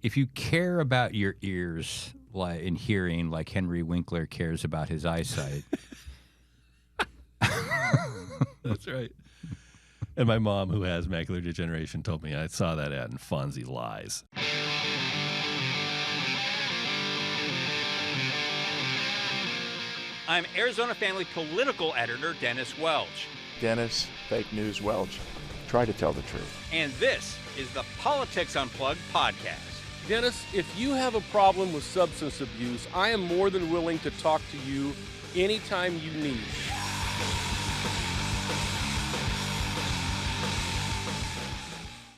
if you care about your ears and hearing like Henry Winkler cares about his eyesight. That's right. And my mom, who has macular degeneration, told me I saw that ad in Fonzie Lies. I'm Arizona Family political editor Dennis Welch. Dennis, fake news Welch. Try to tell the truth. And this is the Politics Unplugged podcast. Dennis, if you have a problem with substance abuse, I am more than willing to talk to you anytime you need.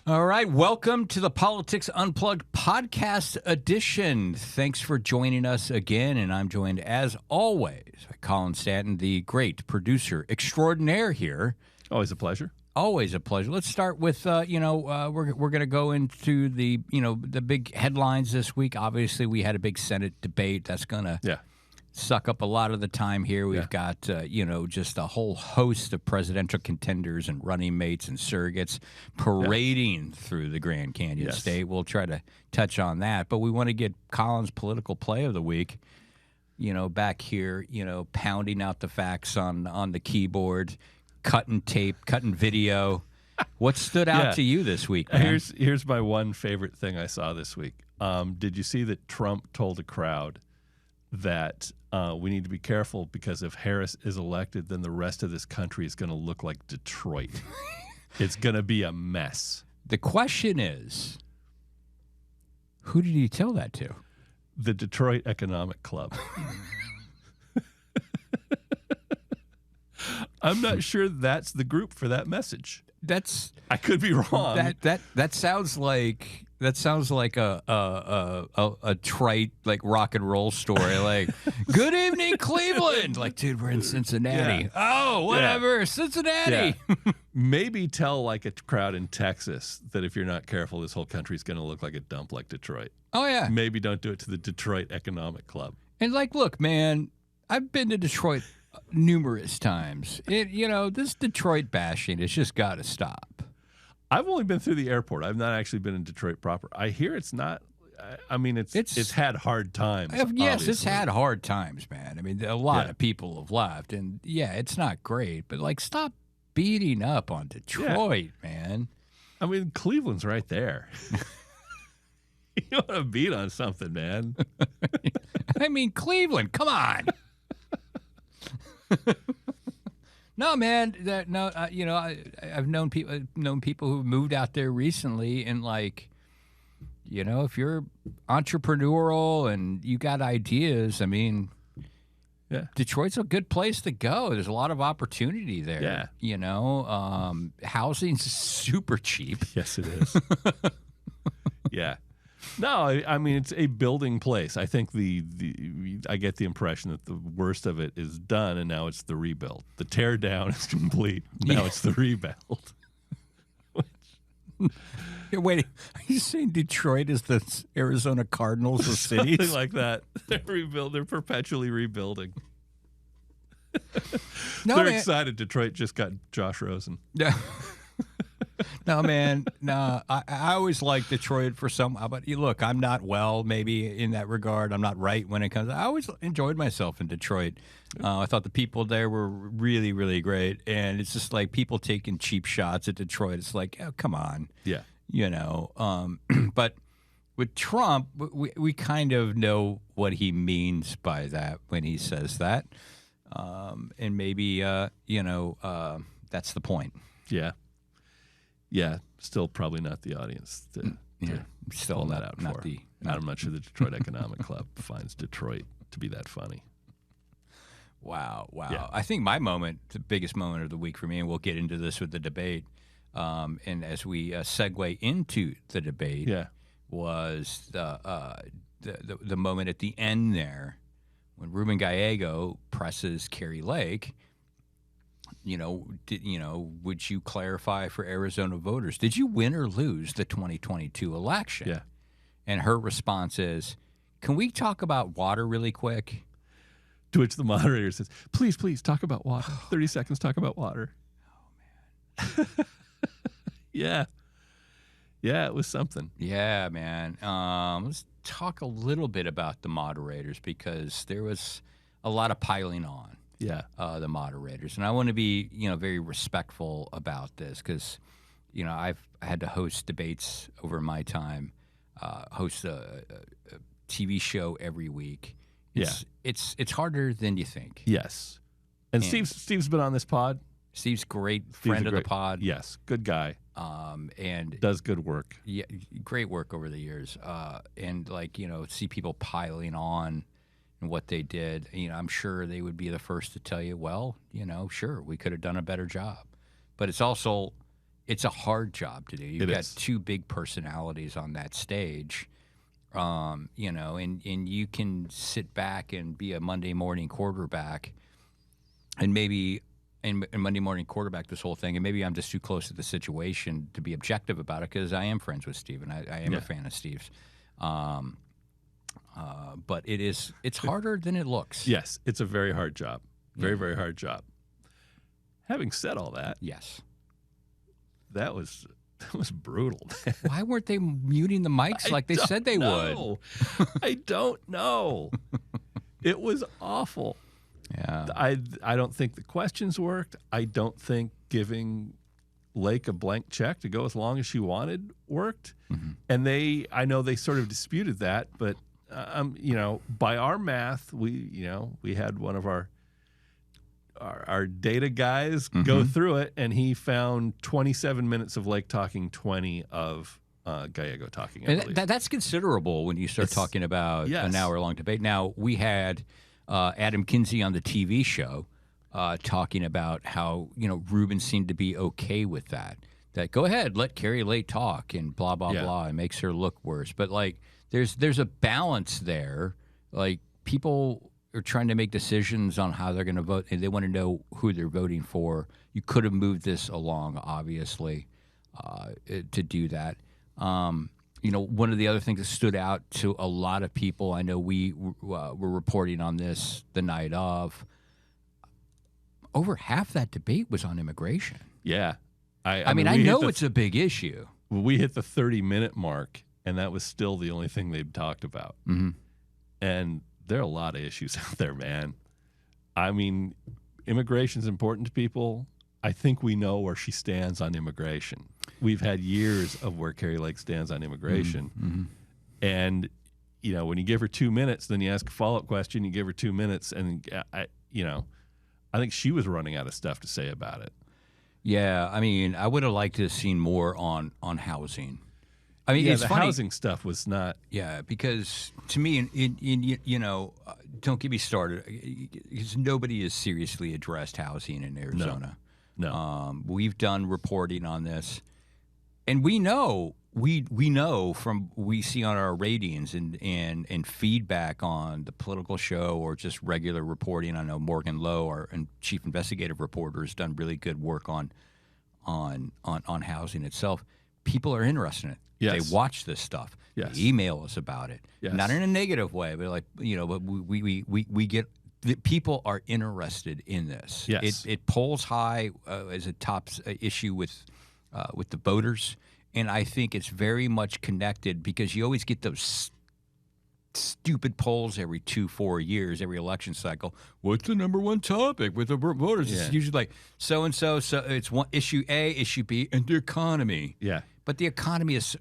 All right, welcome to the Politics Unplugged podcast edition. Thanks for joining us again, and I'm joined, as always, by Colin Stanton, the great producer extraordinaire here. Always a pleasure. Always a pleasure. Let's start with, we're going to go into the big headlines this week. Obviously, we had a big Senate debate. That's going to suck up a lot of the time here. We've got, just a whole host of presidential contenders and running mates and surrogates parading through the Grand Canyon State. We'll try to touch on that. But we want to get Colin's political play of the week, back here, pounding out the facts on the keyboard, cutting tape, cutting video. What stood out to you this week, man? Here's my one favorite thing I saw this week. Did you see that Trump told a crowd that we need to be careful because if Harris is elected, then the rest of this country is going to look like Detroit. It's going to be a mess. The question is, who did he tell that to? The Detroit Economic Club. I'm not sure that's the group for that message. I could be wrong. That sounds like a trite like rock and roll story. Like, good evening, Cleveland. Like, dude, we're in Cincinnati. Yeah. Oh, whatever, Cincinnati. Yeah. Maybe tell like a crowd in Texas that if you're not careful, this whole country's going to look like a dump like Detroit. Oh yeah. Maybe don't do it to the Detroit Economic Club. And like, look, man, I've been to Detroit numerous times. This Detroit bashing has just got to stop. I've only been through the airport. I've not actually been in Detroit proper. I hear it's not. I mean, it's had hard times. Yes, obviously. It's had hard times, man. I mean, a lot of people have left, and it's not great. But like, stop beating up on Detroit, man. I mean, Cleveland's right there. You want to beat on something, man. I mean, Cleveland, come on. No, man. I've known people who've moved out there recently, and like, if you're entrepreneurial and you got ideas, I mean, Detroit's a good place to go. There's a lot of opportunity there. Yeah. Housing's super cheap. Yes, it is. Yeah. No, I mean, it's a building place. I think I get the impression that the worst of it is done, and now it's the rebuild. The tear down is complete. Now it's the rebuild. Wait, are you saying Detroit is the Arizona Cardinals of cities? Something like that. They're perpetually rebuilding. They're excited. Detroit just got Josh Rosen. Yeah. No, man. No, I always like Detroit for some. But look, I'm not well, maybe in that regard. I'm not right when it comes. I always enjoyed myself in Detroit. I thought the people there were really, really great. And it's just like people taking cheap shots at Detroit. It's like, oh, come on. Yeah. But with Trump, we kind of know what he means by that when he says that. And maybe, that's the point. Yeah. Yeah, still probably not the audience to still pull not, that out not for. the. I'm not sure the Detroit Economic Club finds Detroit to be that funny. Wow. Yeah. I think my moment, the biggest moment of the week for me, and we'll get into this with the debate, and as we segue into the debate, was the moment at the end there when Ruben Gallego presses Kari Lake. Would you clarify for Arizona voters, did you win or lose the 2022 election? Yeah. And her response is, can we talk about water really quick? To which the moderator says, please, talk about water. 30 seconds, talk about water. Oh, man. Yeah. Yeah, it was something. Yeah, man. Let's talk a little bit about the moderators because there was a lot of piling on. Yeah. The moderators, and I want to be very respectful about this because I've had to host debates over my time, host a TV show every week. It's harder than you think. Yes. And Steve's been on this pod. Steve's friend of the pod. Yes, good guy. And does good work. Yeah, great work over the years. And see people piling on and what they did. I'm sure they would be the first to tell you, well, sure, we could have done a better job. But it's a hard job to do. You've got two big personalities on that stage. And you can sit back and be a Monday morning quarterback and maybe and Monday morning quarterback this whole thing, and maybe I'm just too close to the situation to be objective about it because I am friends with Steve and I am a fan of Steve's. But it's harder than it looks. Yes, it's a very hard job. Very, very hard job. Having said all that, yes, that was brutal. Why weren't they muting the mics like they said they would? I don't know. It was awful. Yeah. I don't think the questions worked. I don't think giving Lake a blank check to go as long as she wanted worked. Mm-hmm. And I know they sort of disputed that, but by our math, we had one of our data guys go through it, and he found 27 minutes of Lake talking, 20 of Gallego talking. That's considerable when you start talking about an hour-long debate. Now, we had Adam Kinsey on the TV show talking about how, Ruben seemed to be okay with that. That go ahead, let Carrie Lake talk and blah, blah, blah. It makes her look worse. But, there's a balance there. People are trying to make decisions on how they're going to vote, and they want to know who they're voting for. You could have moved this along, obviously, to do that. One of the other things that stood out to a lot of people, I know we were reporting on this the night of, over half that debate was on immigration. Yeah. I know it's a big issue. We hit the 30-minute mark, and that was still the only thing they'd talked about. Mm-hmm. And there are a lot of issues out there, man. Immigration's important to people. I think we know where she stands on immigration. We've had years of where Carrie Lake stands on immigration. Mm-hmm. And, when you give her 2 minutes, then you ask a follow-up question, you give her 2 minutes, and, I think she was running out of stuff to say about it. Yeah, I would have liked to have seen more on housing. It's the funny. Housing stuff was not. Yeah, because to me, don't get me started, because nobody has seriously addressed housing in Arizona. No. We've done reporting on this, and we know from we see on our ratings and feedback on the political show or just regular reporting. I know Morgan Lowe, our chief investigative reporter, has done really good work on housing itself. People are interested in it. Yes. They watch this stuff. Yes. They email us about it. Yes. Not in a negative way, but but we get the people are interested in this. Yes. It polls high as a top issue with the voters, and I think it's very much connected because you always get those stupid polls every 2-4 years, every election cycle. What's the number one topic with the voters? Yeah. It's usually like so and so. So it's one issue A, issue B, and the economy. Yeah. But the economy is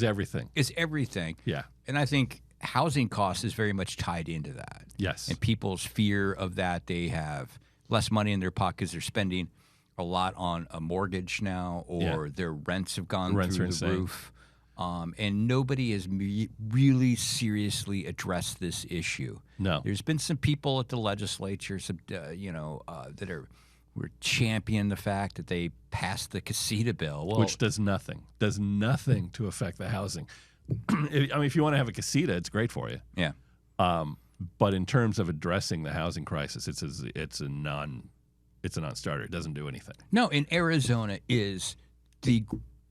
everything. Is everything. Yeah. And I think housing costs is very much tied into that. Yes. And people's fear of that, they have less money in their pockets. They're spending a lot on a mortgage now, or their rents have gone through the roof. And nobody has really seriously addressed this issue. No. There's been some people at the legislature, we're championing the fact that they passed the casita bill. Well, which does nothing to affect the housing. If you want to have a casita, it's great for you. Yeah. But in terms of addressing the housing crisis, it's a non-starter. It doesn't do anything. No, in Arizona is the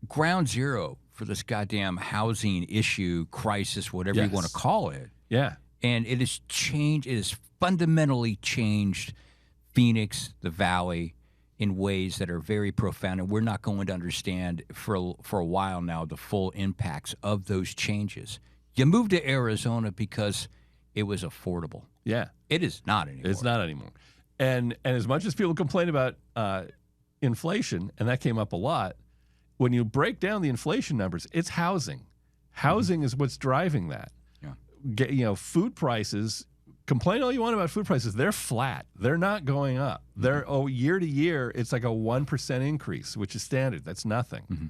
ground zero for this goddamn housing issue, crisis, whatever you want to call it. Yeah. And it has changed. It has fundamentally changed Phoenix, the Valley. in ways that are very profound, and we're not going to understand for a while now the full impacts of those changes. You moved to Arizona because it was affordable. Yeah. It is not anymore. It's not anymore. And as much as people complain about inflation, and that came up a lot, when you break down the inflation numbers, it's housing. Housing is what's driving that. Yeah. Food prices, complain all you want about food prices, they're flat. They're not going up. They're year to year, it's like a 1% increase, which is standard. That's nothing. Mm-hmm.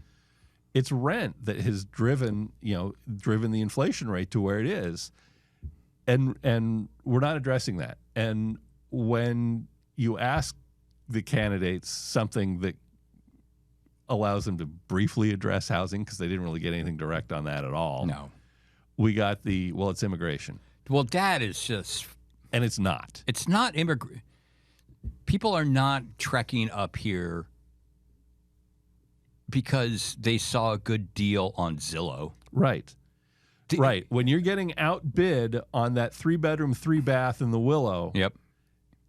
It's rent that has driven the inflation rate to where it is. And we're not addressing that. And when you ask the candidates something that allows them to briefly address housing, because they didn't really get anything direct on that at all. No. We got it's immigration. Well, that is just... And it's not. It's not immigration. People are not trekking up here because they saw a good deal on Zillow. Right. Right. When you're getting outbid on that 3-bedroom, 3-bath in the Willow, yep,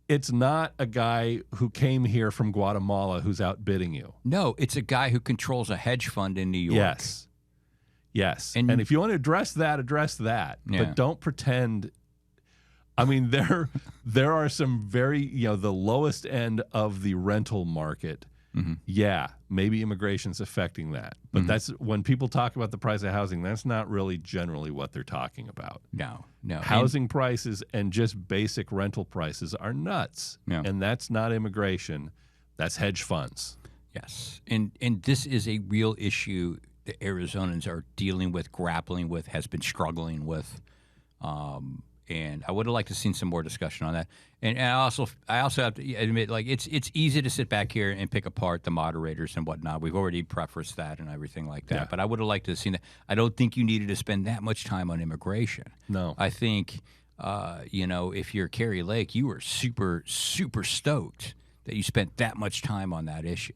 it's not a guy who came here from Guatemala who's outbidding you. No, it's a guy who controls a hedge fund in New York. Yes. And if you want to address that, Yeah. But don't pretend. I mean, there are some very, the lowest end of the rental market. Mm-hmm. Yeah, maybe immigration's affecting that. But mm-hmm. That's when people talk about the price of housing, that's not really generally what they're talking about. No. Housing prices and just basic rental prices are nuts. Yeah. And that's not immigration. That's hedge funds. Yes. And this is a real issue that Arizonans are dealing with, grappling with, has been struggling with. And I would have liked to have seen some more discussion on that. And I also have to admit, like, it's easy to sit back here and pick apart the moderators and whatnot. We've already prefaced that and everything like that. Yeah. But I would have liked to have seen that. I don't think you needed to spend that much time on immigration. No. I think, if you're Carrie Lake, you were super, super stoked that you spent that much time on that issue.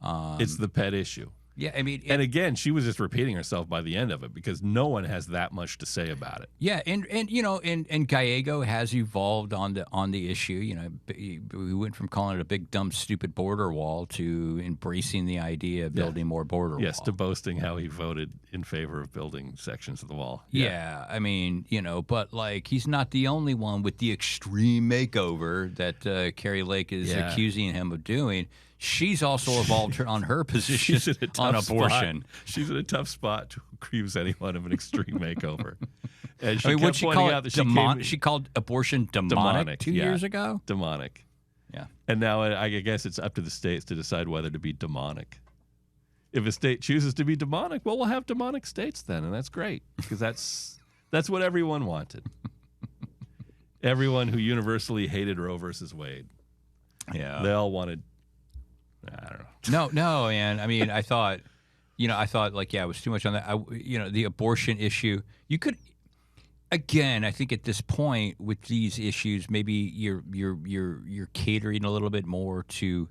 It's the pet issue. Yeah, I mean, and again, she was just repeating herself by the end of it because no one has that much to say about it. Yeah, and Gallego has evolved on the issue. We went from calling it a big, dumb, stupid border wall to embracing the idea of building more border wall. Yes, to boasting how he voted in favor of building sections of the wall. Yeah, I mean, but like he's not the only one with the extreme makeover that Carrie Lake is accusing him of doing. She's also evolved on her position on abortion. She's in a tough spot to accuse anyone of an extreme makeover. And she called abortion demonic 2 years ago? Demonic. Yeah. And now I guess it's up to the states to decide whether to be demonic. If a state chooses to be demonic, well, we'll have demonic states then, and that's great because that's what everyone wanted. Everyone who universally hated Roe versus Wade. Yeah. They all wanted... I don't know. No, and I mean, I thought it was too much on that. The abortion issue. You could, again, I think at this point with these issues, maybe you're catering a little bit more to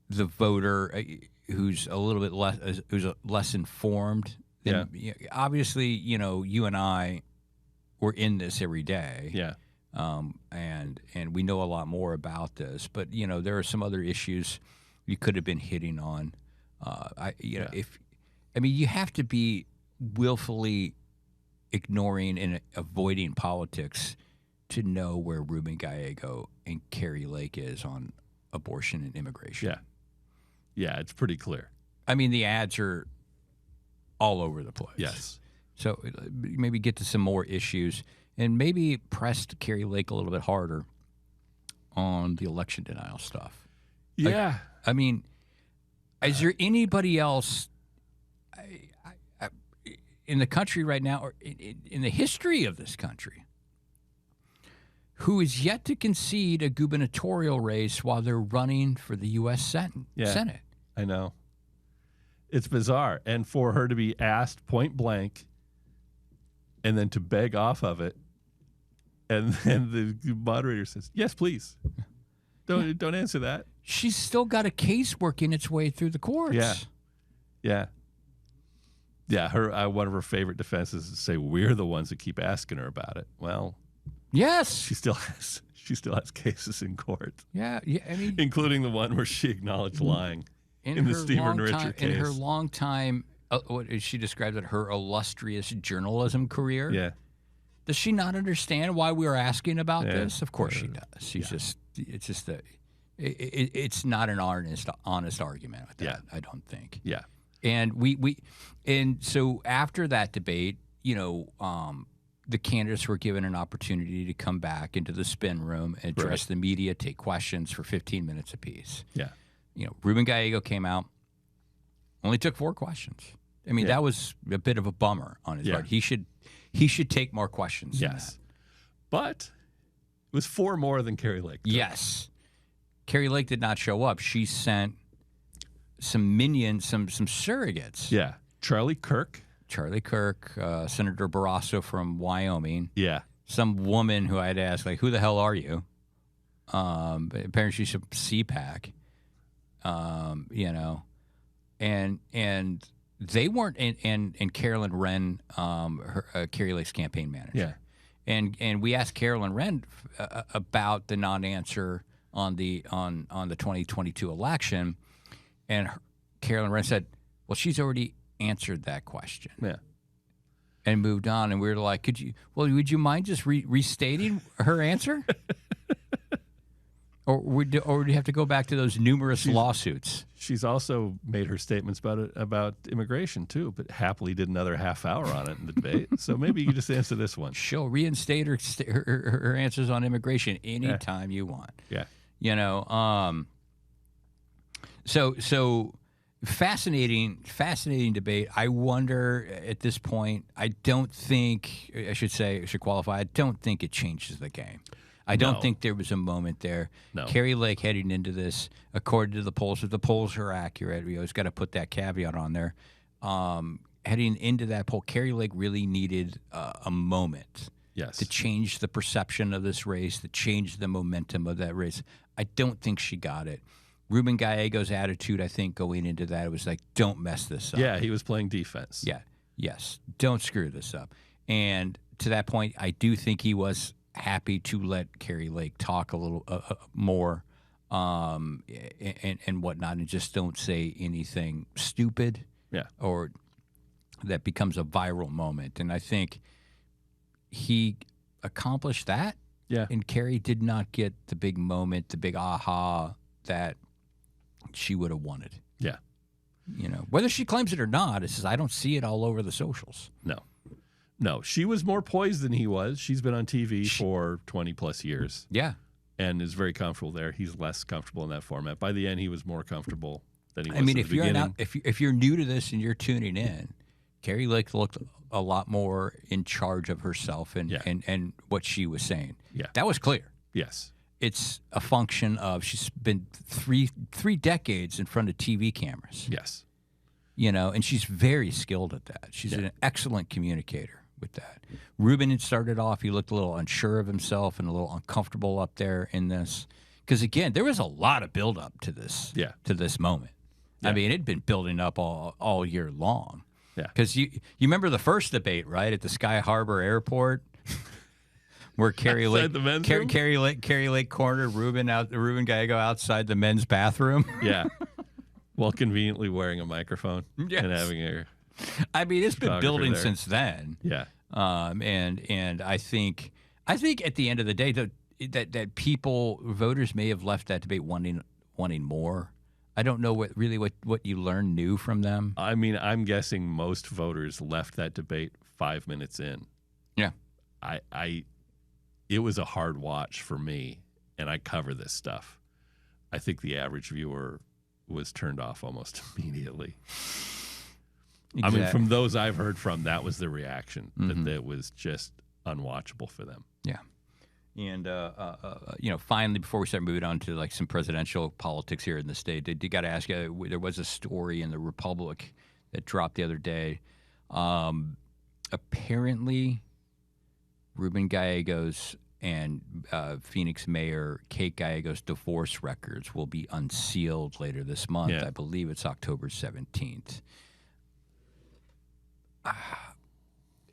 the voter who's a little bit less informed. Obviously, you and I, we're in this every day. Yeah. And we know a lot more about this, but there are some other issues you could have been hitting on. You have to be willfully ignoring and avoiding politics to know where Ruben Gallego and Carrie Lake is on abortion and immigration. Yeah, it's pretty clear. I mean, the ads are all over the place. Yes. So maybe get to some more issues and maybe press Carrie Lake a little bit harder on the election denial stuff. Yeah. I mean, is there anybody else in the country right now, or in the history of this country, who is yet to concede a gubernatorial race while they're running for the U.S. Senate? I know. It's bizarre. And for her to be asked point blank and then to beg off of it, and then the moderator says, "Yes, please. Don't answer that." She's still got a case working its way through the courts. Yeah. Her one of her favorite defenses is to say we're the ones that keep asking her about it. Well, yes, she still has She still has cases in court. Yeah, I mean, including the one where she acknowledged lying in the Stephen Richard case. In her long time, what she described it, her illustrious journalism career. Yeah. Does she not understand why we were asking about this? Of course she does. She's it's not an honest argument with that, I don't think. Yeah. And so after that debate, the candidates were given an opportunity to come back into the spin room, address the media, take questions for 15 minutes apiece. Yeah. Ruben Gallego came out, only took 4 questions. I mean, that was a bit of a bummer on his part. He should take more questions. Yes. But it was 4 more than Carrie Lake took. Yes. Carrie Lake did not show up. She sent some minions, some surrogates. Yeah. Charlie Kirk, Senator Barrasso from Wyoming. Yeah. Some woman who I had to ask, like, who the hell are you? Apparently she's a CPAC. And they weren't, and Carolyn Wren, Carrie Lake's campaign manager. Yeah. And we asked Carolyn Wren about the non-answer on the 2022 election, and Carolyn Wren said, "Well, she's already answered that question." Yeah. And moved on, and we were like, would you mind just restating her answer? Or would you have to go back to those numerous lawsuits? She's also made her statements about immigration, too, but happily did another half hour on it in the debate. So maybe you can just answer this one. She'll reinstate her answers on immigration anytime you want. Yeah. So fascinating debate. I wonder at this point, I should qualify, I don't think it changes the game. I don't think there was a moment there. No. Carrie Lake heading into this, according to the polls, if the polls are accurate, we always got to put that caveat on there. Heading into that poll, Carrie Lake really needed a moment to change the perception of this race, to change the momentum of that race. I don't think she got it. Ruben Gallego's attitude, I think, going into that, it was like, don't mess this up. Yeah, he was playing defense. Yeah, yes, don't screw this up. And to that point, I do think he was happy to let Carrie Lake talk a little more and whatnot, and just don't say anything stupid or that becomes a viral moment. And I think he accomplished that. Yeah. And Carrie did not get the big moment, the big aha that she would have wanted. Yeah. Whether she claims it or not, it's just, I don't see it all over the socials. No, she was more poised than he was. She's been on TV for 20 plus years. Yeah. And is very comfortable there. He's less comfortable in that format. By the end, he was more comfortable than he was at the beginning. If you're new to this and you're tuning in, Carrie Lake looked a lot more in charge of herself and what she was saying. Yeah. That was clear. Yes. It's a function of she's been three decades in front of TV cameras. Yes. And she's very skilled at that. She's an excellent communicator with that. Ruben had started off, he looked a little unsure of himself and a little uncomfortable up there in this. Because, again, there was a lot of buildup to this moment. Yeah. I mean, it'd been building up all year long. Yeah. Because you remember the first debate, right, at the Sky Harbor Airport? Where Carrie Lake cornered Ruben Gallego outside the men's bathroom. Yeah. While conveniently wearing a microphone and having a it's been building since then. Yeah. And I think at the end of the day that voters may have left that debate wanting more. I don't know what you learned new from them. I mean, I'm guessing most voters left that debate 5 minutes in. Yeah. It was a hard watch for me, and I cover this stuff. I think the average viewer was turned off almost immediately. Exactly. I mean, from those I've heard from, that was the reaction, that it was just unwatchable for them. Yeah. And, finally, before we start moving on to like some presidential politics here in the state, you got to ask, there was a story in the Republic that dropped the other day. Apparently, Ruben Gallego's and Phoenix Mayor Kate Gallego's divorce records will be unsealed later this month. Yeah. I believe it's October 17th.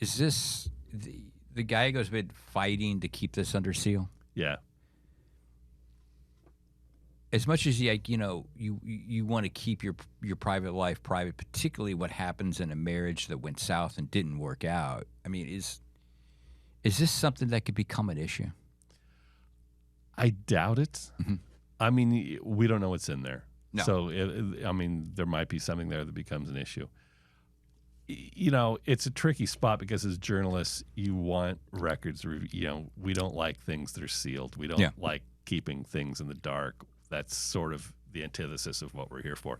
Is this the Gallegos been fighting to keep this under seal? Yeah. as much as you want to keep your private life private, particularly what happens in a marriage that went south and didn't work out. I mean, is this something that could become an issue? I doubt it. Mm-hmm. I mean, we don't know what's in there. No. So, there might be something there that becomes an issue. It's a tricky spot because as journalists, you want records. We don't like things that are sealed. We don't like keeping things in the dark. That's sort of the antithesis of what we're here for.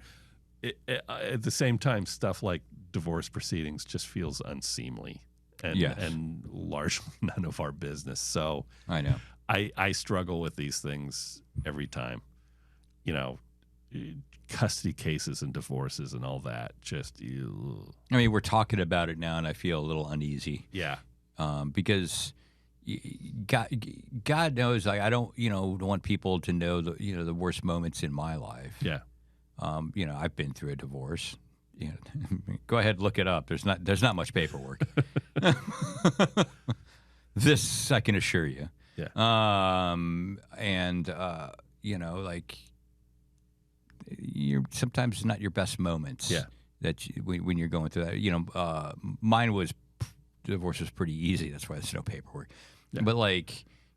At the same time, stuff like divorce proceedings just feels unseemly and largely none of our business. So I know. I struggle with these things every time. Custody cases and divorces and all that. Just, ew. I mean, we're talking about it now, and I feel a little uneasy. Yeah. Because God knows, I don't, want people to know the worst moments in my life. Yeah. I've been through a divorce. Go ahead, look it up. There's not much paperwork. This I can assure you. Yeah. You're sometimes not your best moments. Yeah. When you're going through that. Mine was divorce was pretty easy. That's why there's no paperwork. Yeah. But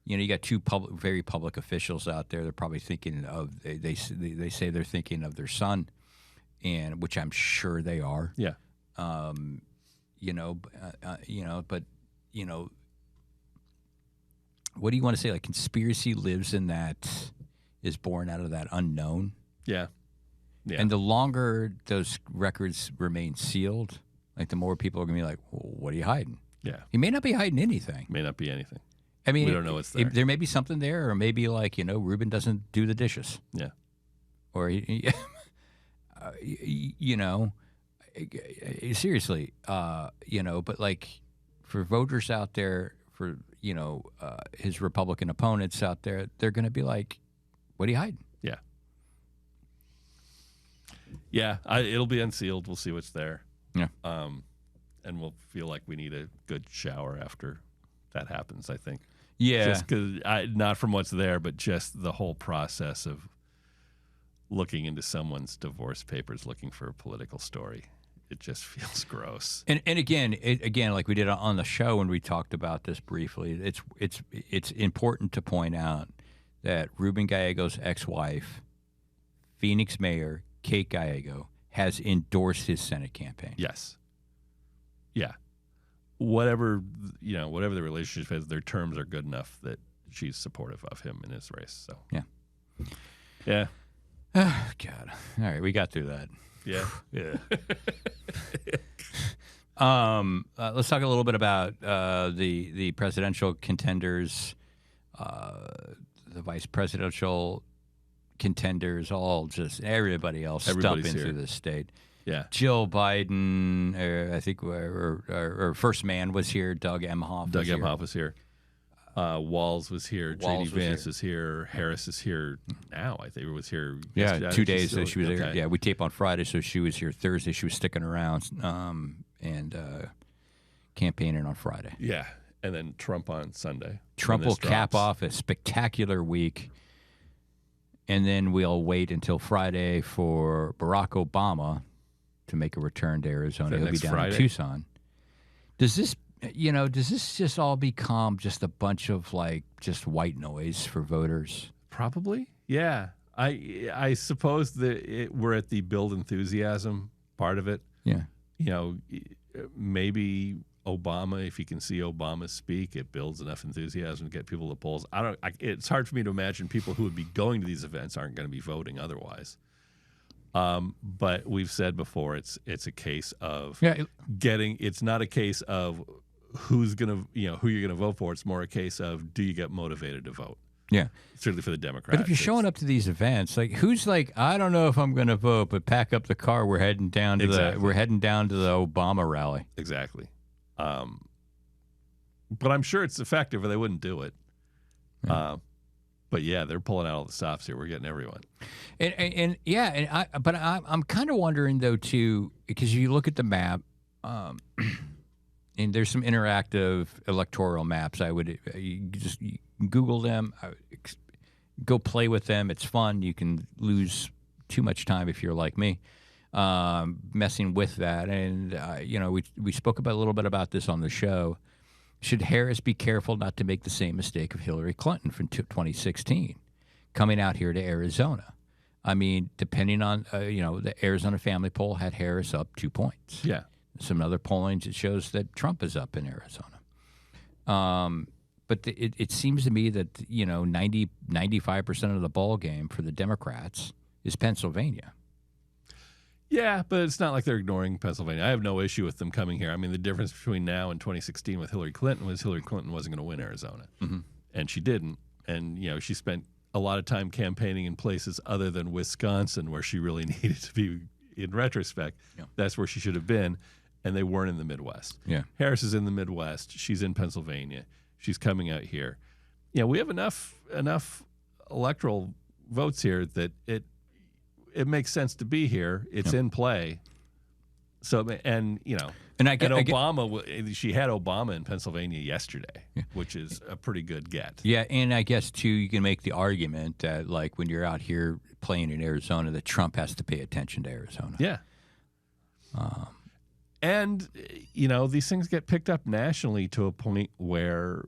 you got two very public officials out there. They're probably thinking of they say they're thinking of their son, and which I'm sure they are. Yeah. What do you want to say? Like conspiracy lives in that, is born out of that unknown. Yeah. Yeah. And the longer those records remain sealed, the more people are going to be like, well, what are you hiding? Yeah. He may not be hiding anything. May not be anything. I mean, we don't know what's there. There may be something there, or maybe Ruben doesn't do the dishes. Yeah. Or, seriously, but for voters out there, for, his Republican opponents out there, they're going to be like, what are you hiding? Yeah. Yeah, it'll be unsealed. We'll see what's there. Yeah. And we'll feel like we need a good shower after that happens, I think. Yeah. Just because, not from what's there, but just the whole process of looking into someone's divorce papers, looking for a political story. It just feels gross. And again, like we did on the show when we talked about this briefly, it's important to point out that Ruben Gallego's ex-wife, Phoenix Mayor Kate Gallego, has endorsed his Senate campaign. Yes. Yeah. Whatever the relationship is, their terms are good enough that she's supportive of him in his race. So yeah. Yeah. Oh, God. All right, we got through that. Yeah. Yeah. Let's talk a little bit about the presidential contenders, the vice presidential contenders, everybody else stumping through this state. Yeah. Jill Biden, I think, or first man was here. Doug Emhoff was here. Walz was here. J.D. Vance is here. Harris is here now. I think it was here. Yeah, 2 days that she was here. Yeah, we tape on Friday, so she was here Thursday. She was sticking around and campaigning on Friday. Yeah, and then Trump on Sunday. Trump will cap off a spectacular week, and then we'll wait until Friday for Barack Obama to make a return to Arizona. He'll be down in Tucson. Does this just all become just a bunch of just white noise for voters? Probably. Yeah. I suppose that we're at the build enthusiasm part of it. Yeah. Maybe Obama, if you can see Obama speak, it builds enough enthusiasm to get people to polls. It's hard for me to imagine people who would be going to these events aren't going to be voting otherwise. But we've said before, it's a case of it's not a case of who you're going to vote for. It's more a case of, do you get motivated to vote? Yeah. Certainly for the Democrats. But if you're showing up to these events, who's I don't know if I'm going to vote, but pack up the car. We're heading down to the Obama rally. Exactly. But I'm sure it's effective or they wouldn't do it. Yeah. But yeah, they're pulling out all the stops here. We're getting everyone. I'm kind of wondering though too, because you look at the map, and there's some interactive electoral maps. I would you Google them. go play with them. It's fun. You can lose too much time if you're like me, messing with that. And, we spoke about a little bit about this on the show. Should Harris be careful not to make the same mistake of Hillary Clinton from 2016, coming out here to Arizona? I mean, depending on, the Arizona Family Poll had Harris up 2 points. Yeah. Some other polling that shows that Trump is up in Arizona. But it seems to me that, 95% of the ball game for the Democrats is Pennsylvania. Yeah, but it's not like they're ignoring Pennsylvania. I have no issue with them coming here. I mean, the difference between now and 2016 with Hillary Clinton was Hillary Clinton wasn't going to win Arizona. Mm-hmm. And she didn't. And, she spent a lot of time campaigning in places other than Wisconsin where she really needed to be, in retrospect. Yeah. That's where she should have been. And they weren't in the Midwest. Yeah. Harris is in the Midwest. She's in Pennsylvania. She's coming out here. We have enough electoral votes here that it makes sense to be here. It's in play. So and Obama. She had Obama in Pennsylvania yesterday, which is a pretty good get. Yeah, and I guess too, you can make the argument that like when you're out here playing in Arizona, that Trump has to pay attention to Arizona. Yeah. And these things get picked up nationally to a point where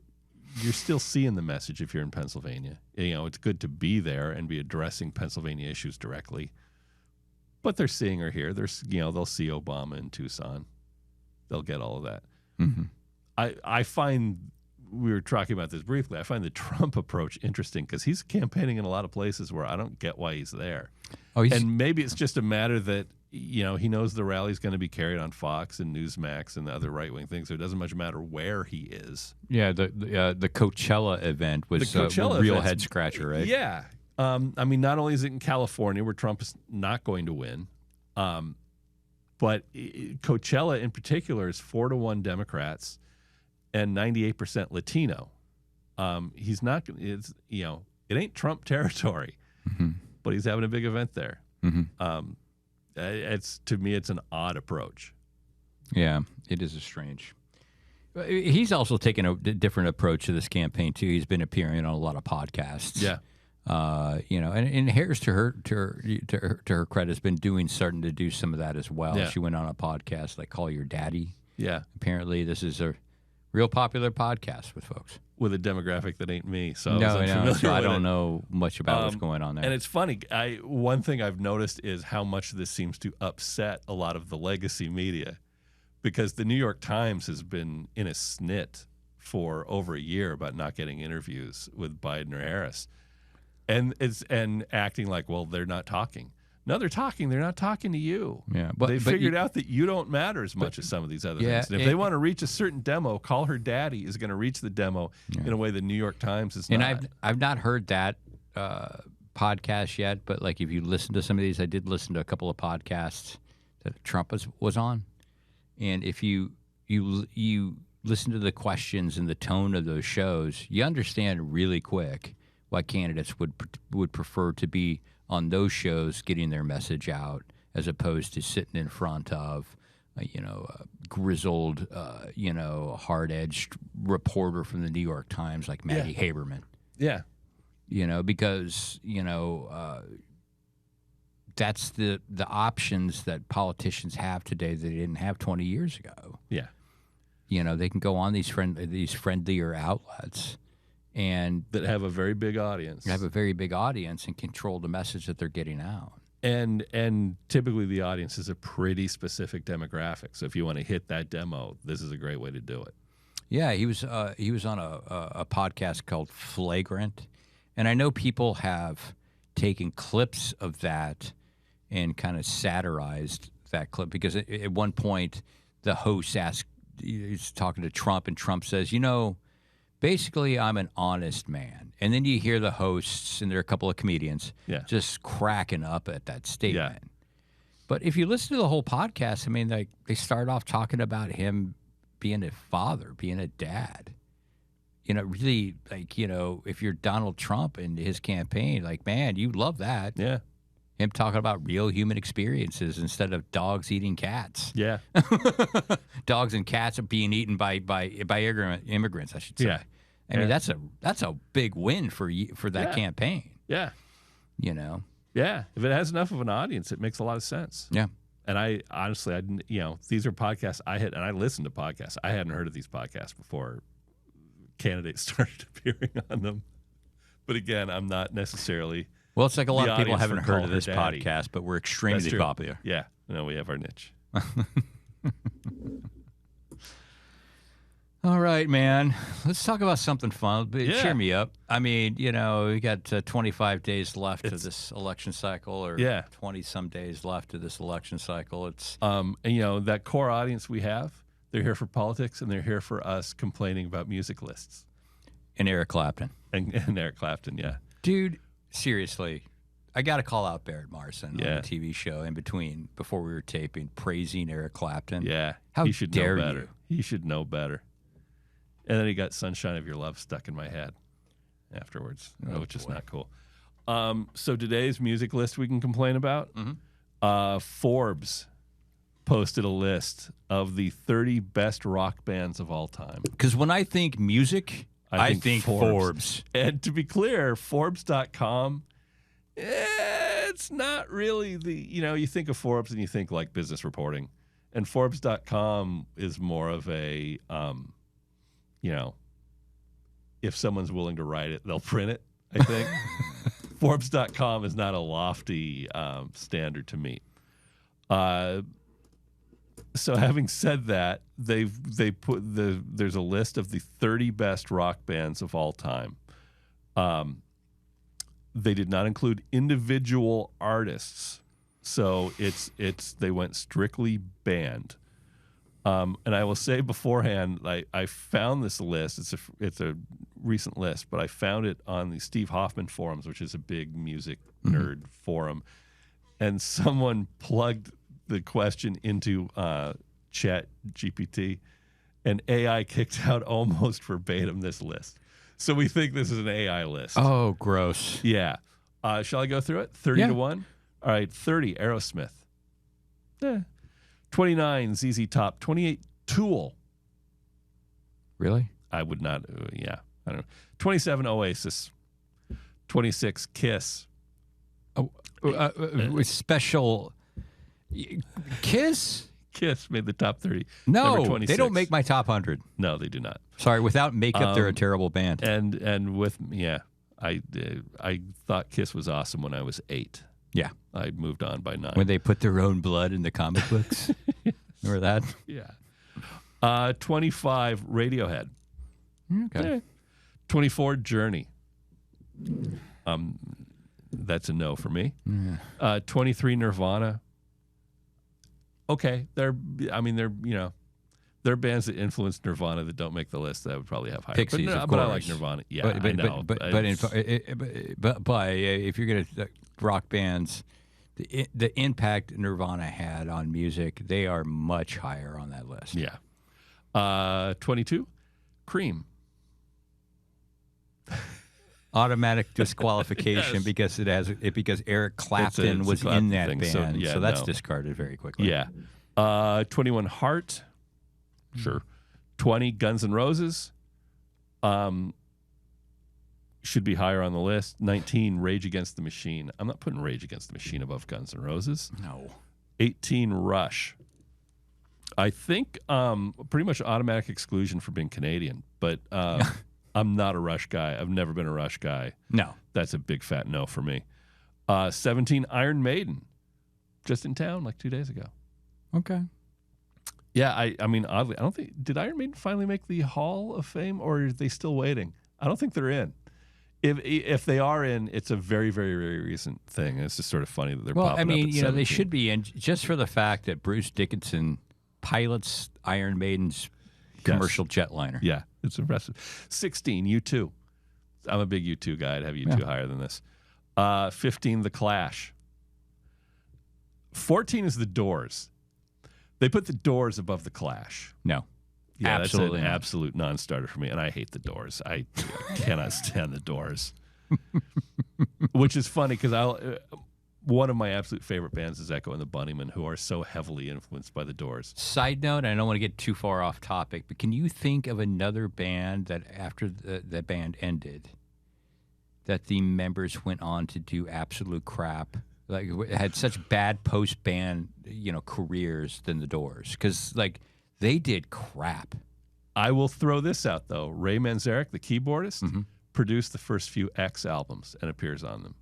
you're still seeing the message if you're in Pennsylvania. It's good to be there and be addressing Pennsylvania issues directly. But they're seeing her here. They'll see Obama in Tucson. They'll get all of that. Mm-hmm. I find, we were talking about this briefly, I find the Trump approach interesting because he's campaigning in a lot of places where I don't get why he's there. And maybe it's just a matter that, he knows the rally's going to be carried on Fox and Newsmax and the other right-wing things, so it doesn't much matter where he is. Yeah, the Coachella event was a real head-scratcher, right? Yeah. Not only is it in California where Trump is not going to win, but Coachella in particular is 4-1 Democrats and 98% Latino. He's not. It ain't Trump territory, mm-hmm. but he's having a big event there. Mm-hmm. To me, it's an odd approach. Yeah, it is a strange. He's also taken a different approach to this campaign too. He's been appearing on a lot of podcasts. Yeah. And Harris, to her credit, has been starting to do some of that as well. Yeah. She went on a podcast like Call Your Daddy. Yeah. Apparently, this is a real popular podcast with folks. With a demographic that ain't me, so I don't know much about what's going on there. And it's funny. One thing I've noticed is how much this seems to upset a lot of the legacy media, because the New York Times has been in a snit for over a year about not getting interviews with Biden or Harris. And acting like, well, they're not talking. No, they're talking. They're not talking to you. Yeah, but they figured out that you don't matter as much as some of these other things. And if they want to reach a certain demo, Call Her Daddy is going to reach the demo in a way the New York Times is not. And I've not heard that podcast yet, but like if you listen to some of these, I did listen to a couple of podcasts that Trump was on, and if you listen to the questions and the tone of those shows, you understand really quick why candidates would prefer to be on those shows getting their message out as opposed to sitting in front of, a grizzled, hard-edged reporter from the New York Times like Maggie Haberman. Yeah. Because, that's the options that politicians have today that they didn't have 20 years ago. Yeah. They can go on these friendlier outlets and that have a very big audience. And control the message that they're getting out. And typically the audience is a pretty specific demographic. So if you want to hit that demo, this is a great way to do it. Yeah, he was on a podcast called Flagrant, and I know people have taken clips of that and kind of satirized that clip because at one point the host he's talking to Trump, and Trump says, basically, I'm an honest man. And then you hear the hosts, and there are a couple of comedians, just cracking up at that statement. Yeah. But if you listen to the whole podcast, they start off talking about him being a father, being a dad. Really, if you're Donald Trump and his campaign, man, you love that. Yeah. Him talking about real human experiences instead of dogs eating cats. Yeah. Dogs and cats are being eaten by immigrants, I should say. Yeah. That's a big win for that campaign. Yeah. You know? Yeah. If it has enough of an audience, it makes a lot of sense. Yeah. And I honestly, these are podcasts and I listen to podcasts. I hadn't heard of these podcasts before candidates started appearing on them. But again, I'm not necessarily. Well, it's like a lot of people audience haven't for heard Call of Her this Daddy. podcast, but we're That's extremely true. popular. Yeah. No, we have our niche. All right, man. Let's talk about something fun. Yeah. Cheer me up. I mean, we got 25 days left of this election cycle, or 20-some days left of this election cycle. It's and that core audience we have, they're here for politics, and they're here for us complaining about music lists. And Eric Clapton. And Eric Clapton, yeah. Dude, seriously, I got to call out Barrett Morrison on Yeah. the TV show before we were taping, praising Eric Clapton. Yeah. How he should dare know better. you? He should know better. And then he got Sunshine of Your Love stuck in my head afterwards, which is not cool. So today's music list we can complain about. Mm-hmm. Forbes posted a list of the 30 best rock bands of all time. Because when I think music, I think Forbes. And to be clear, Forbes.com, it's not really you think of Forbes and you think like business reporting. And Forbes.com is more of a, if someone's willing to write it, they'll print it, I think. Forbes.com is not a lofty standard to meet. So having said that, they put there's a list of the 30 best rock bands of all time. They did not include individual artists, so they went strictly band. And I will say beforehand, I found this list. It's a recent list, but I found it on the Steve Hoffman forums, which is a big music nerd forum, and someone plugged the question into Chat GPT, and AI kicked out almost verbatim this list. So we think this is an AI list. Oh, gross. Yeah. Shall I go through it? 30 Yeah. to 1? All right, 30, Aerosmith. 29, ZZ Top. 28, Tool. Really? I would not, I don't know. 27, Oasis. 26, Kiss. With special Kiss? Kiss made the top 30. No, Number 26. they don't make my top 100. No, they do not. Sorry, without makeup, they're a terrible band. And with, I thought Kiss was awesome when I was 8. Yeah. I moved on by 9. When they put their own blood in the comic books. Remember that? Yeah. 25, Radiohead. Okay. 24, Journey. That's a no for me. Yeah. 23, Nirvana. Okay, they're bands that influenced Nirvana that don't make the list that would probably have higher. Pixies, but, of but I course. like Nirvana. Yeah, I know. But if you're gonna rock bands, the impact Nirvana had on music, they are much higher on that list. Yeah. 22, Cream. Automatic disqualification Yes. because Eric Clapton it's a was Clapton in that thing, band, so that's no. discarded very quickly. Yeah. 21, Heart. Sure. 20, Guns N' Roses. Should be higher on the list. 19, Rage Against the Machine. I'm not putting Rage Against the Machine above Guns N' Roses. No. 18, Rush. I think pretty much automatic exclusion for being Canadian, but I'm not a Rush guy. I've never been a Rush guy. No. That's a big fat no for me. 17, Iron Maiden. Just in town like 2 days ago. Okay. Yeah, I mean, oddly, I don't think, did Iron Maiden finally make the Hall of Fame, or are they still waiting? I don't think they're in. If they are in, it's a very, very, very recent thing. It's just sort of funny that they're popping up. Well, I mean, at they 17. should be in just for the fact that Bruce Dickinson pilots Iron Maiden's commercial jetliner. Yeah, it's impressive. 16, U2. I'm a big U2 guy. I'd have U2 higher than this. 15, The Clash. 14 is The Doors. They put The Doors above The Clash. No. Yeah, absolutely that's an not. absolute non-starter for me, and I hate The Doors. I cannot stand The Doors. Which is funny because one of my absolute favorite bands is Echo and the Bunnymen, who are so heavily influenced by The Doors. Side note, I don't want to get too far off topic, but can you think of another band that after the band ended that the members went on to do absolute crap. Like, had such bad post-band, careers than the Doors. Because, they did crap. I will throw this out, though. Ray Manzarek, the keyboardist, produced the first few X albums and appears on them.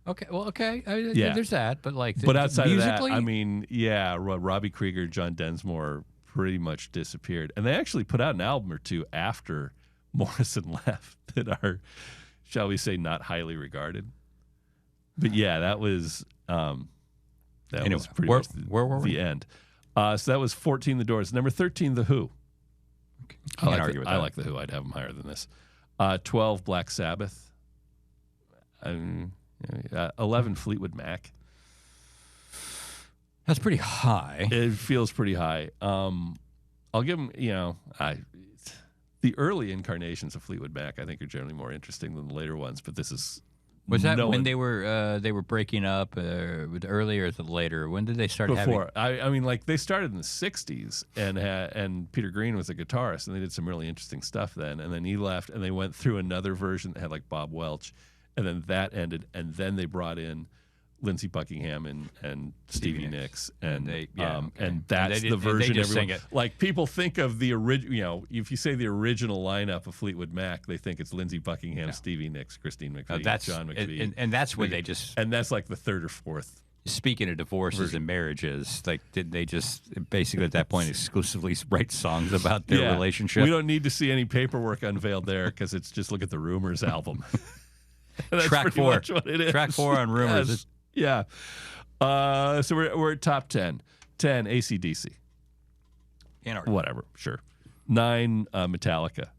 Okay, well, okay. Yeah. There's that, but but outside musically? of that, I mean, yeah, Robbie Krieger, John Densmore pretty much disappeared. And they actually put out an album or two after Morrison left that are, shall we say, not highly regarded. But yeah, that was was pretty much the end. So that was 14, The Doors. Number 13, The Who. I like The Who. I'd have them higher than this. 12, Black Sabbath. 11, Fleetwood Mac. That's pretty high. It feels pretty high. I'll give them, the early incarnations of Fleetwood Mac, I think, are generally more interesting than the later ones. But this is when they were breaking up earlier or later? When did they start before? Having... they started in the '60s, and Peter Green was a guitarist, and they did some really interesting stuff then. And then he left, and they went through another version that had like Bob Welch, and then that ended, and then they brought in Lindsey Buckingham and Stevie Nicks, and that's the version everyone like. People think of the original. If you say the original lineup of Fleetwood Mac, they think it's Lindsey Buckingham, Stevie Nicks, Christine McVie, John McVie, and that's when they just and that's like the third or fourth. Speaking of divorces and marriages, did they just basically at that point exclusively write songs about their relationship? We don't need to see any paperwork unveiled there because it's just look at the Rumors album. That's Track 4. much what it is. Track 4 on Rumors. Yes. Yeah. So we're at top 10. 10, AC/DC. Whatever. Sure. 9, Metallica.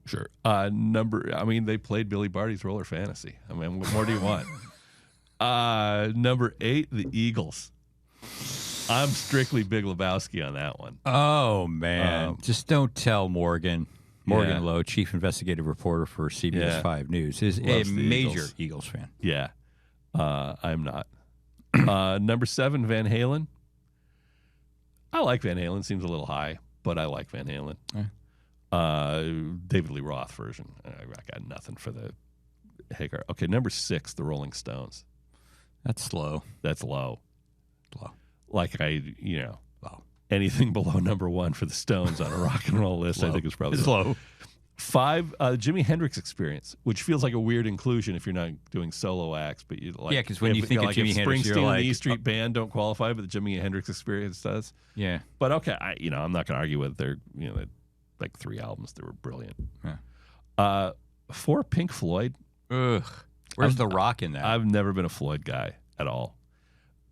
Sure. They played Billy Barty's Roller Fantasy. I mean, what more do you want? Number 8, the Eagles. I'm strictly Big Lebowski on that one. Oh, man. Just don't tell Morgan. Morgan Lowe, chief investigative reporter for CBS 5 News, is a major Eagles fan. Yeah, I'm not. Number 7, Van Halen. I like Van Halen. Seems a little high, but I like Van Halen. David Lee Roth version. I got nothing for the Hagar. Okay, number 6, the Rolling Stones. That's low. That's low. Low. Like low. Anything below number 1 for the Stones on a rock and roll list, I think is probably low. 5, Jimi Hendrix Experience, which feels like a weird inclusion if you're not doing solo acts, but you like. Yeah, because when you think of Jimi Hendrix, Springsteen you're like, and the E Street Band don't qualify, but the Jimi Hendrix Experience does. Yeah, but okay, I'm not going to argue with their, like 3 albums that were brilliant. Yeah. 4, Pink Floyd. Ugh, where's the rock in that? I've never been a Floyd guy at all.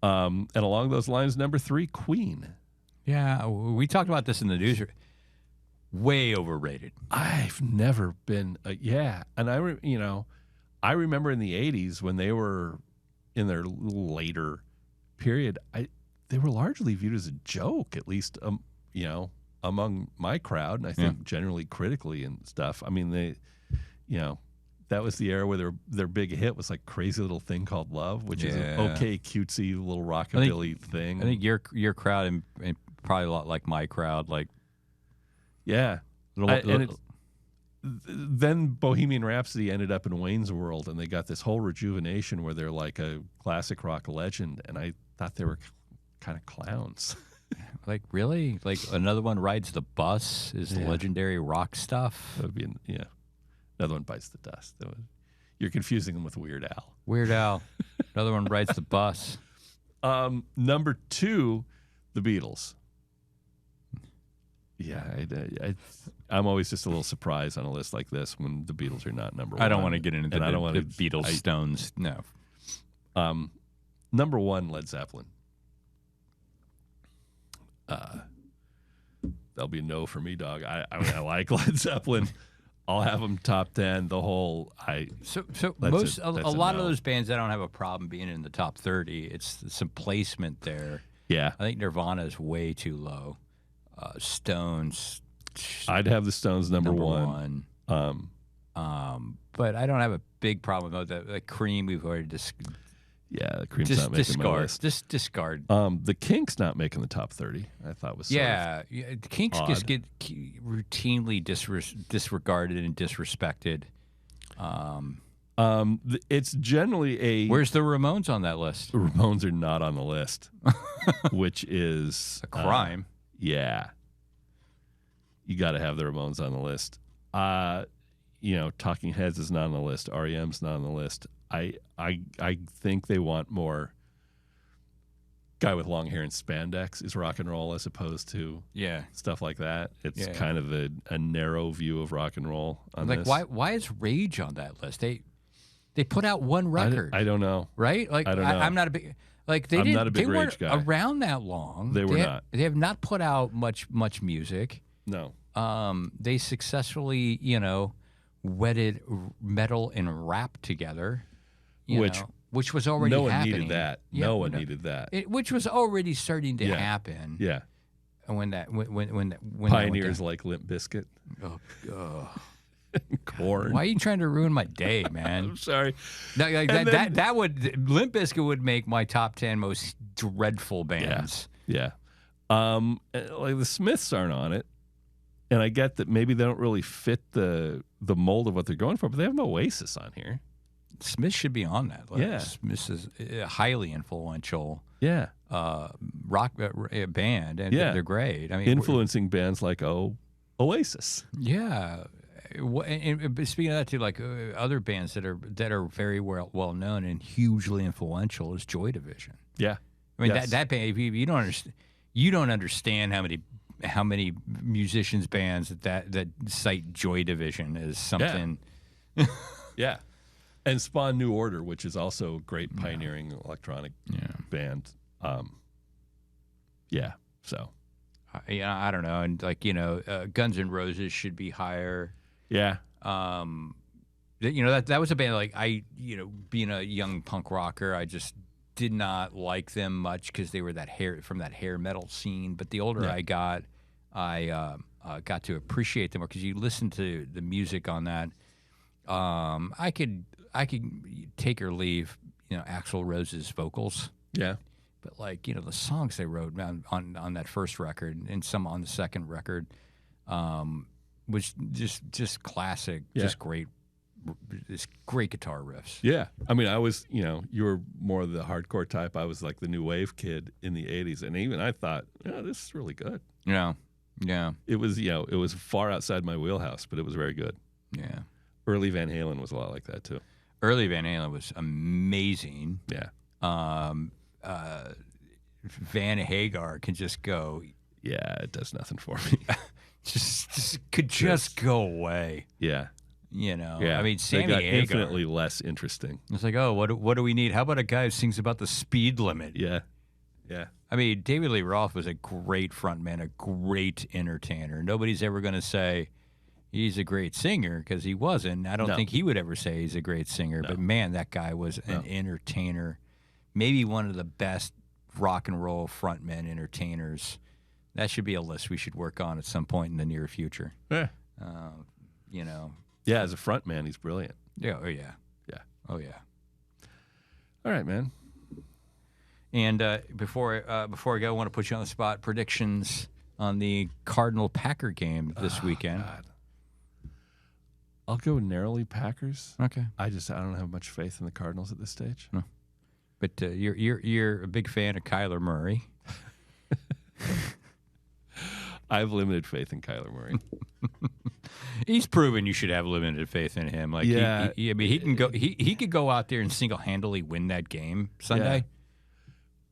And along those lines, number 3, Queen. Yeah, we talked about this in the news. Way overrated. I've never been. And I remember in the '80s when they were in their later period. They were largely viewed as a joke, at least among my crowd, and I think generally critically and stuff. I mean, they, that was the era where their big hit was like "Crazy Little Thing Called Love," which is an okay, cutesy little rockabilly thing. I think your crowd and probably a lot like my crowd, like then Bohemian Rhapsody ended up in Wayne's World, and they got this whole rejuvenation where they're like a classic rock legend, and I thought they were kind of clowns. Like, really? Like, another one Rides the Bus is legendary rock stuff? That would be, another one Bites the Dust. You're confusing them with Weird Al. Weird Al. Another one Rides the Bus. Number 2, the Beatles. Yeah, I'm always just a little surprised on a list like this when the Beatles are not number 1. I don't want to get into the Beatles, Stones. No. Number 1, Led Zeppelin. That'll be a no for me, dog. I like Led Zeppelin. I'll have them top 10. The whole a lot of those bands I don't have a problem being in the top 30. It's some placement there. Yeah, I think Nirvana is way too low. Stones. I'd have the Stones number 1. But I don't have a big problem with that. Like Cream, we've already discussed. Yeah, the Cream's not making my list. Just discard. The Kinks not making the top 30. I thought was the Kinks odd. just get routinely disregarded and disrespected. It's generally a. Where's the Ramones on that list? The Ramones are not on the list, which is a crime. Yeah, you got to have the Ramones on the list. Talking Heads is not on the list. REM's not on the list. I think they want more. Guy with long hair and spandex is rock and roll as opposed to stuff like that. It's kind of a narrow view of rock and roll on this. Why is Rage on that list? They put out one record. I don't know. Right? Like I don't know. I'm not a big I'm not a big Rage guy. Around that long. They were not. They have not put out much music. No. They successfully, wedded metal and rap together. Which was already happening. No one needed that. Yeah, no one needed that. Which was already starting to happen. Yeah. And when Pioneers like Limp Bizkit. Oh. Corn. Why are you trying to ruin my day, man? I'm sorry. That would Limp Bizkit would make my top 10 most dreadful bands. Yeah. Like the Smiths aren't on it. And I get that maybe they don't really fit the mold of what they're going for, but they have Oasis on here. Smith should be on that list. Yeah. Smith is a highly influential rock band, and they're great. I mean, influencing bands like Oasis. Yeah. And speaking of that too, like other bands that are very well known and hugely influential is Joy Division. Yeah. I mean that band. You don't understand how many musicians bands that cite Joy Division as something. Yeah. And Spawn New Order, which is also a great pioneering electronic band. So. I don't know. And Guns N' Roses should be higher. Yeah. That was a band like being a young punk rocker, I just did not like them much because they were from that hair metal scene. But the older I got to appreciate them more because you listen to the music on that. I could take or leave, Axl Rose's vocals. Yeah. But the songs they wrote on that first record and some on the second record, was just classic, just great guitar riffs. Yeah. I mean, I was, you were more the hardcore type. I was like the new wave kid in the 80s. And even I thought, this is really good. Yeah. Yeah. It was, it was far outside my wheelhouse, but it was very good. Yeah. Early Van Halen was a lot like that too. Early Van Halen was amazing. Yeah. Van Hagar can just go. Yeah, it does nothing for me. just go away. Yeah. Yeah. I mean, Sammy got Hagar. infinitely less interesting. It's like, what do we need? How about a guy who sings about the speed limit? Yeah. Yeah. I mean, David Lee Roth was a great frontman, a great entertainer. Nobody's ever going to say he's a great singer because he wasn't. I don't think he would ever say he's a great singer. No. But, man, that guy was an entertainer. Maybe one of the best rock and roll frontmen entertainers. That should be a list we should work on at some point in the near future. Yeah. Yeah, as a frontman, he's brilliant. Yeah. Oh, yeah. Yeah. Oh, yeah. All right, man. And before I go, I want to put you on the spot. Predictions on the Cardinal-Packer game this weekend. God. I'll go narrowly Packers. Okay. I don't have much faith in the Cardinals at this stage. No. But you're a big fan of Kyler Murray. I have limited faith in Kyler Murray. He's proven you should have limited faith in him. Like, he can go. He could go out there and single-handedly win that game Sunday. Yeah.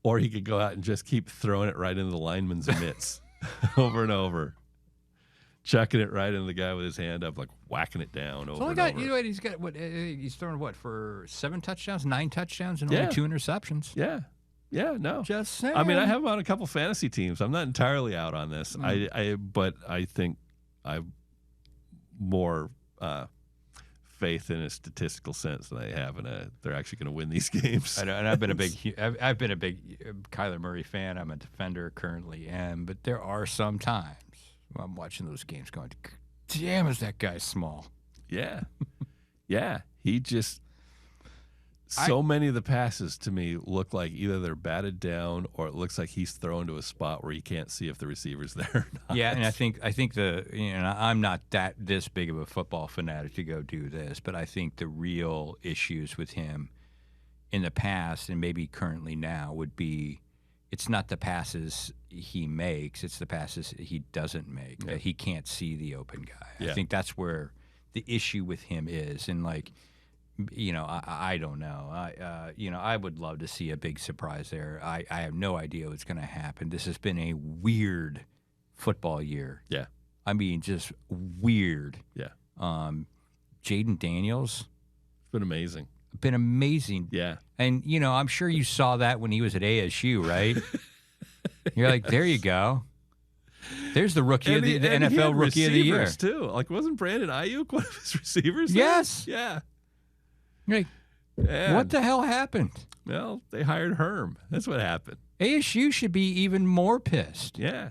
Or he could go out and just keep throwing it right into the lineman's mitts over and over, chucking it right into the guy with his hand up, like whacking it down over and over. He's got he's thrown for 7 touchdowns, 9 touchdowns, and only 2 interceptions. Yeah. Yeah, no. Just saying. I mean, I have him on a couple fantasy teams. I'm not entirely out on this. But I think I've more faith in a statistical sense than I have in they're actually going to win these games. And I've been a big Kyler Murray fan. I'm a defender, currently am. But there are some times when I'm watching those games going, damn, is that guy small? Yeah. Yeah. He just... So many of the passes to me look like either they're batted down or it looks like he's thrown to a spot where you can't see if the receiver's there or not. Yeah, and I think I'm not this big of a football fanatic to go do this, but I think the real issues with him in the past and maybe currently now would be it's not the passes he makes, it's the passes he doesn't make. Yeah. He can't see the open guy. Yeah. I think that's where the issue with him is, and I don't know. I would love to see a big surprise there. I have no idea what's going to happen. This has been a weird football year. Yeah. I mean, just weird. Yeah. Jaden Daniels. It's been amazing. Been amazing. Yeah. And, I'm sure you saw that when he was at ASU, right? You're like, there you go. There's the rookie of the NFL Rookie of the Year. Too. Like, wasn't Brandon Ayuk one of his receivers? Yes. Yeah. Like, what the hell happened? Well, they hired Herm. That's what happened. ASU should be even more pissed. Yeah.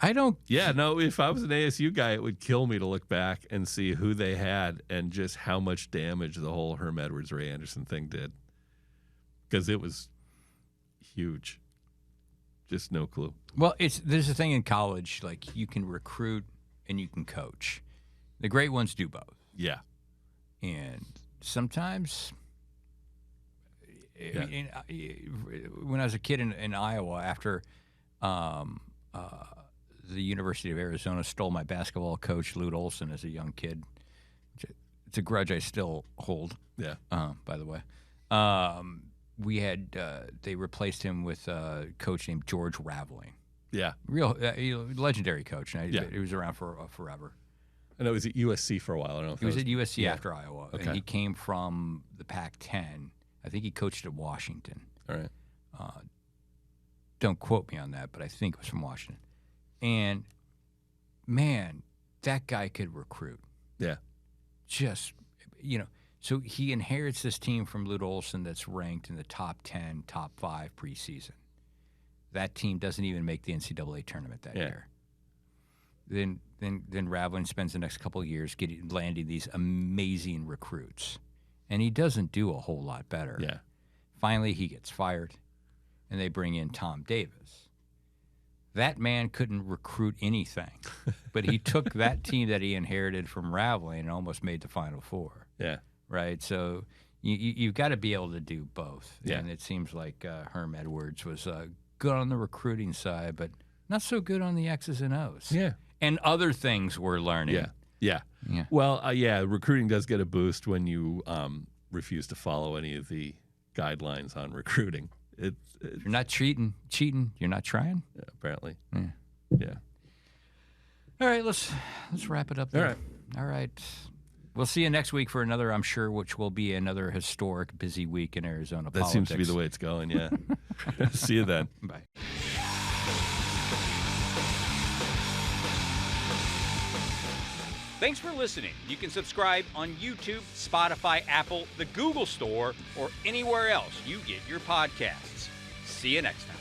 I don't. Yeah, no, if I was an ASU guy, it would kill me to look back and see who they had and just how much damage the whole Herm Edwards, Ray Anderson thing did. Because it was huge. Just no clue. Well, there's a thing in college, like you can recruit and you can coach. The great ones do both. Yeah. And sometimes, when I was a kid in Iowa, after the University of Arizona stole my basketball coach, Lute Olson, as a young kid, it's a grudge I still hold. Yeah. By the way, we had they replaced him with a coach named George Raveling. Yeah. Real legendary coach. And Yeah. He was around for forever. I know he was at USC for a while. I don't know if He was at USC after Iowa, Okay. and he came from the Pac-10. I think he coached at Washington. All right. Don't quote me on that, but I think it was from Washington. And, man, that guy could recruit. Yeah. Just, so he inherits this team from Lute Olson that's ranked in the top 10, top 5 preseason. That team doesn't even make the NCAA tournament that year. Then Raveling spends the next couple of years landing these amazing recruits, and he doesn't do a whole lot better. Yeah. Finally, he gets fired, and they bring in Tom Davis. That man couldn't recruit anything, but he took that team that he inherited from Raveling and almost made the Final Four. Yeah. Right? So you've got to be able to do both. Yeah. And it seems like Herm Edwards was good on the recruiting side, but not so good on the X's and O's. Yeah. And other things we're learning. Yeah. Yeah. Yeah. Well, recruiting does get a boost when you refuse to follow any of the guidelines on recruiting. If you're not cheating, you're not trying. Yeah, apparently. Yeah. Yeah. All right, let's wrap it up there. All right. We'll see you next week for another, I'm sure, which will be another historic busy week in Arizona politics. That seems to be the way it's going, yeah. See you then. Bye. Thanks for listening. You can subscribe on YouTube, Spotify, Apple, the Google Store, or anywhere else you get your podcasts. See you next time.